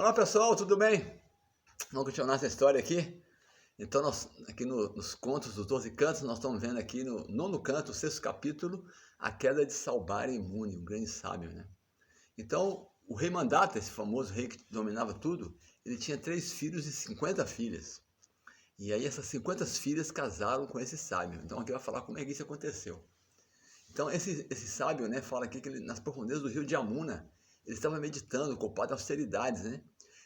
Olá pessoal, tudo bem? Vamos continuar essa história aqui. Então, nós, aqui nos contos dos 12 cantos, nós estamos vendo aqui no nono canto, o sexto capítulo, a queda de Salbar-Imune, um grande sábio, né? Então, o rei Mandata, esse famoso rei que dominava tudo, ele tinha 3 filhos e 50 filhas. E aí essas 50 filhas casaram com esse sábio. Então aqui vai falar como é que isso aconteceu. Então esse sábio, né, fala aqui que ele, nas profundezas do rio de Amuna, ele estava meditando, ocupado em austeridades, né?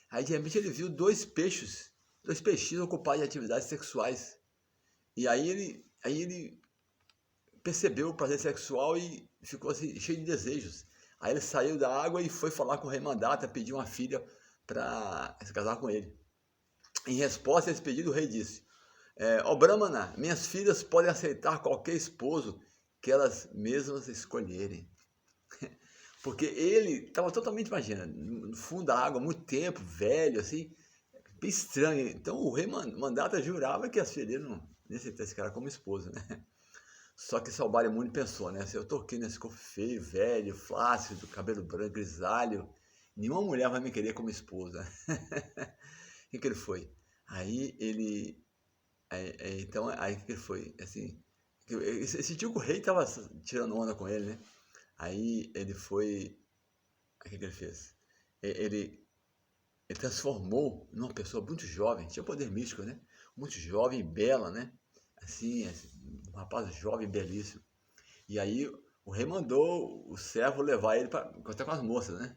Aí de repente ele viu dois peixinhos ocupados em atividades sexuais. E aí ele percebeu o prazer sexual e ficou assim, cheio de desejos. Aí ele saiu da água e foi falar com o rei Mandata, pediu uma filha para se casar com ele. Em resposta a esse pedido, o rei disse: ó Brahmana, minhas filhas podem aceitar qualquer esposo que elas mesmas escolherem. Porque ele estava totalmente, imagina, no fundo da água, há muito tempo, velho, assim, bem estranho. Então o rei Mandata jurava que as filhas dele não ia aceitar esse cara como esposa, né? Só que Salbar-Imune pensou, né? Se eu tô aqui nesse corpo feio, velho, flácido, cabelo branco, grisalho, nenhuma mulher vai me querer como esposa. O que ele foi? Aí ele... então, aí que ele foi? Assim, ele sentiu que o rei estava tirando onda com ele, né? Aí ele foi... O que ele fez? Ele transformou numa pessoa muito jovem, tinha poder místico, né? Muito jovem e bela, né? Assim, um rapaz jovem, belíssimo. E aí o rei mandou o servo levar ele para encontrar com as moças, né?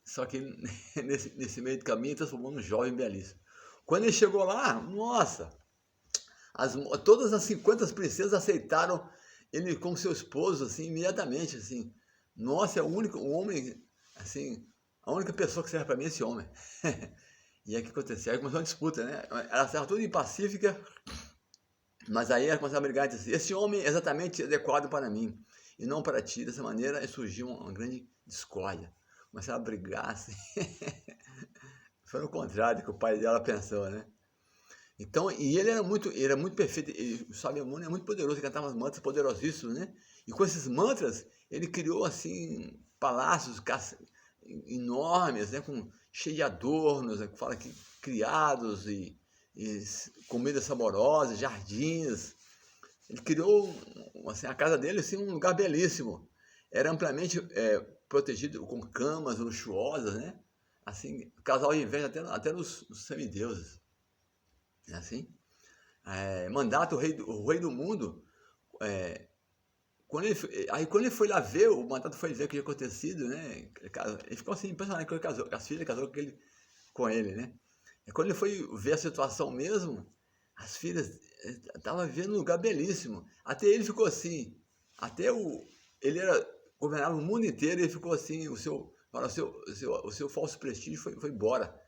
Só que nesse meio do caminho ele transformou num jovem belíssimo. Quando ele chegou lá, nossa, todas as 50 princesas aceitaram ele como seu esposo, assim, imediatamente, assim. Nossa, é o único, o homem, assim, a única pessoa que serve para mim é esse homem. E aí o que aconteceu? Aí começou uma disputa, né? Ela estava toda pacífica, mas aí ela começou a brigar e disse: esse homem é exatamente adequado para mim, e não para ti. Dessa maneira surgiu uma grande discórdia. Começaram a brigar, assim. Foi o contrário do que o pai dela pensou, né? Então, e ele era muito perfeito, o Salbar-Imune é muito poderoso, ele cantava mantras poderosíssimos, né? E com esses mantras, ele criou, assim, palácios enormes, né? Cheio de adornos, né? Fala que criados e comidas saborosas, jardins. Ele criou, assim, a casa dele, assim, um lugar belíssimo. Era amplamente protegido com camas luxuosas, né? Assim, o casal inveja até nos semideuses. É assim? Mandata, o rei do mundo, quando ele foi lá ver, o Mandata foi ver o que tinha acontecido, né? Ele ficou assim, impressionado que ele casou, as filhas casou com ele, né? E quando ele foi ver a situação mesmo, as filhas estavam vivendo um lugar belíssimo. Até ele ficou assim, ele governava o mundo inteiro e ele ficou assim, o seu falso prestígio foi embora,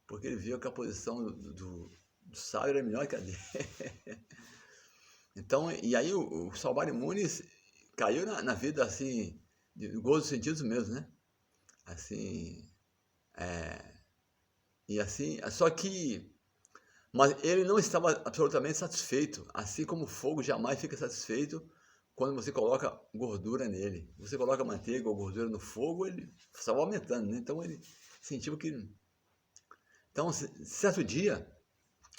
porque ele viu que a posição do sábio era melhor que a dele. Então, e aí o Salbar-Imune caiu na vida, assim, de gozo dos sentidos mesmo, né? Assim, e assim, só que, mas ele não estava absolutamente satisfeito, assim como o fogo jamais fica satisfeito quando você coloca gordura nele. Você coloca manteiga ou gordura no fogo, ele estava aumentando, né? Então ele sentiu que... Então, certo dia,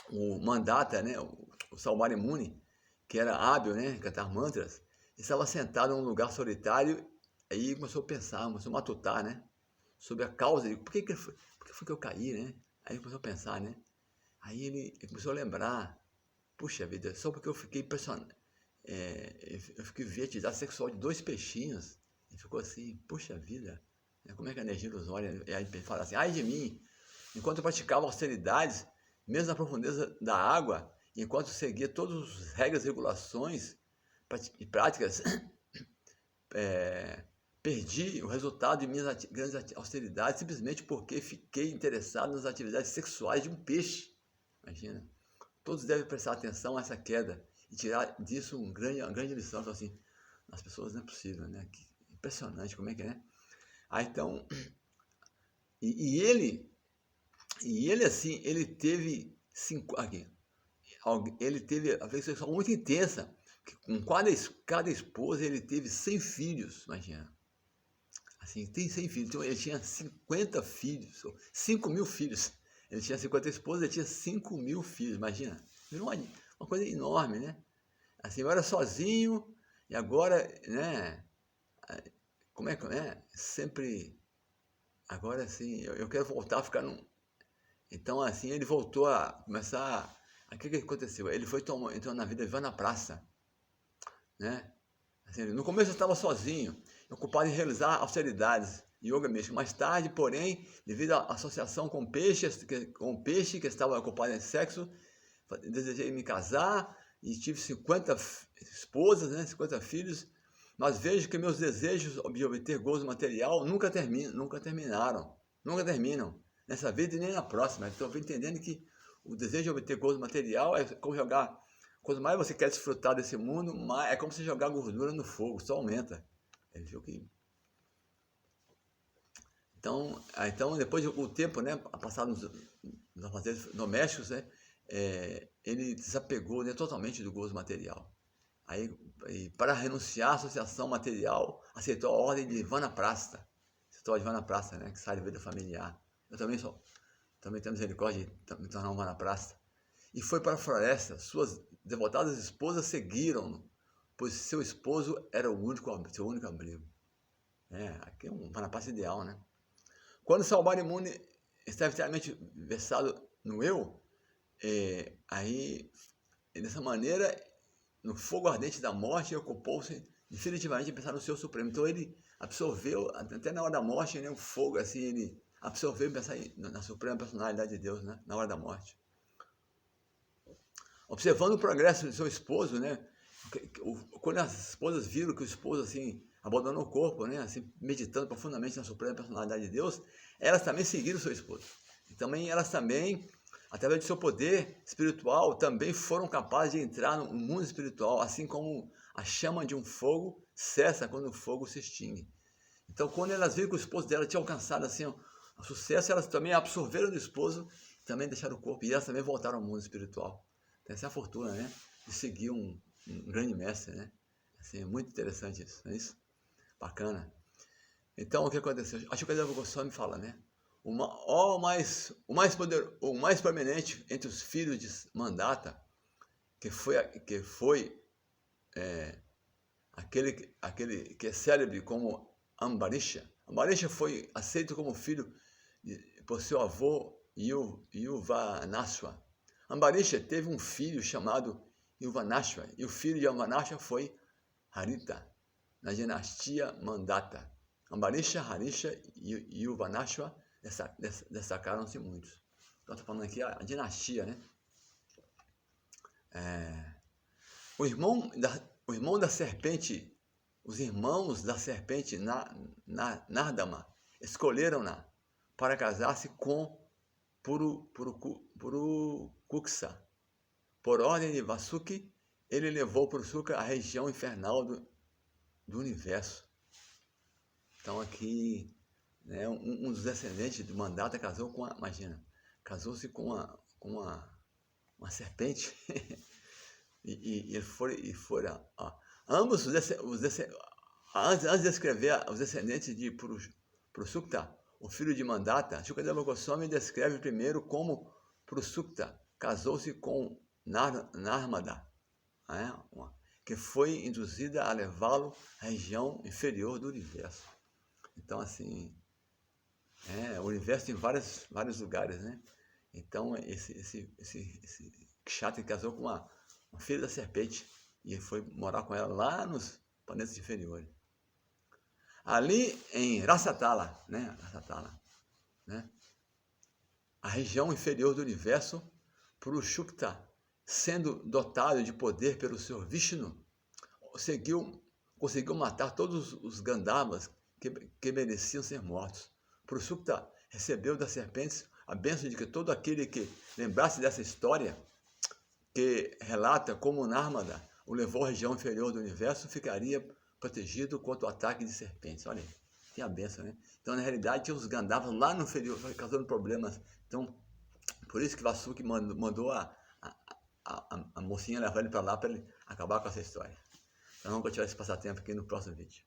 o Mandata, né, o Salbar-Imune, que era hábil, né, cantar mantras, estava sentado em um lugar solitário, aí começou a pensar, começou a matutar, né, sobre a causa de por que foi que eu caí, né? Aí ele começou a pensar, né? Aí ele começou a lembrar, puxa vida, só porque eu fiquei impressionado, eu fiquei ver atividade sexual de 2 peixinhos, ele ficou assim, puxa vida, né, como é que a energia ilusória, e aí ele fala assim, ai de mim, enquanto eu praticava austeridades, mesmo na profundeza da água, enquanto seguia todas as regras e regulações e práticas, perdi o resultado de minhas grandes austeridades simplesmente porque fiquei interessado nas atividades sexuais de um peixe. Imagina. Todos devem prestar atenção a essa queda e tirar disso uma grande lição. Então, assim, as pessoas não é possível, né? Que impressionante como é que é. Então, e ele assim, ele teve ele teve a vida sexual muito intensa. Com cada esposa ele teve 100 filhos, imagina. Assim, tem 100 filhos. Então, ele tinha 50 filhos, 5.000 filhos. Ele tinha 50 esposas, ele tinha 5.000 filhos, imagina. Virou uma coisa enorme, né? Assim, eu era sozinho, e agora, né? Como é que é? Sempre, agora assim, eu quero voltar a ficar num... Então, assim, ele voltou a começar... O que aconteceu? Ele entrou na vida vivendo na praça, né? Assim, no começo eu estava sozinho, ocupado em realizar austeridades, yoga místico. Mais tarde, porém, devido à associação com o peixe que estava ocupado em sexo, desejei me casar e tive 50 esposas, né, 50 filhos, mas vejo que meus desejos de obter gozo material nunca terminam, nessa vida e nem na próxima. Estou entendendo que o desejo de obter gozo material é como jogar... Quanto mais você quer desfrutar desse mundo, mais é como se jogar gordura no fogo, só aumenta. Ele viu que... Então, depois do tempo, né, passado nos afazeres domésticos, né, ele desapegou, né, totalmente do gozo material. Aí, para renunciar à associação material, aceitou a ordem de Vanaprastha. Aceitou a de Vanaprastha, né, que sai da vida familiar. Eu também tenho misericórdia de me tornar um Vanaprastha. E foi para a floresta. Suas devotadas esposas seguiram-no, pois seu esposo era seu único abrigo. Aqui é um Vanaprastha ideal, né? Quando Saubhari Muni está inteiramente versado no eu, aí, dessa maneira, no fogo ardente da morte, ocupou-se definitivamente de pensar no seu supremo. Então ele absorveu, até na hora da morte, né, o fogo, assim, ele absorveu e pensar na suprema personalidade de Deus, né, na hora da morte. Observando o progresso de seu esposo, né, quando as esposas viram que o esposo, assim, abandonou o corpo, né, assim, meditando profundamente na suprema personalidade de Deus, elas também seguiram o seu esposo. E elas também, através do seu poder espiritual, também foram capazes de entrar no mundo espiritual, assim como a chama de um fogo cessa quando o fogo se extingue. Então, quando elas viram que o esposo dela tinha alcançado assim, o sucesso, elas também absorveram do esposo, também deixaram o corpo, e elas também voltaram ao mundo espiritual. Então, essa é a fortuna, né, de seguir um grande mestre, né? Assim, é muito interessante isso, não é isso? Bacana. Então, o que aconteceu? Acho que o Shukadeva Goswami fala, né? O mais proeminente entre os filhos de Mandata, que foi aquele que é célebre como Ambarisha. Ambarisha foi aceito como filho por seu avô Yuvanashva. Ambarisha teve um filho chamado Yuvanashva, e o filho de Yuvanashva foi Harita, na dinastia Mandata. Ambarisha, Harisha e Yuvanashva destacaram-se muitos. Então, estou falando aqui a dinastia, né? Os irmãos da serpente Nardama escolheram-na para casar-se com Purukuksa. Por ordem de Vasuki, ele levou Purusuka à região infernal do universo. Então aqui, né, um dos descendentes do Mandata casou com casou-se com uma serpente e foram, ambos antes de escrever os descendentes de Purusukta, o filho de Mandata, Shukadeva Goswami descreve primeiro como Purusukta casou-se com Narmada, que foi induzida a levá-lo à região inferior do universo. Então, assim, o universo tem vários lugares, né? Então, esse Kshatriya casou com uma filha da serpente e foi morar com ela lá nos planetas inferiores. Ali em Rasatala, né? A região inferior do universo, Purushukta, sendo dotado de poder pelo Senhor Vishnu, conseguiu matar todos os Gandharvas que mereciam ser mortos. Purushukta recebeu das serpentes a bênção de que todo aquele que lembrasse dessa história, que relata como Narmada o levou à região inferior do universo, ficaria protegido contra o ataque de serpentes. Olha aí, tem a bênção, né? Então, na realidade, tinha os Gandharvas lá no inferior, causando problemas. Então, por isso que Vasuki mandou a mocinha levar ele para lá para ele acabar com essa história. Então, vamos continuar esse passatempo aqui no próximo vídeo.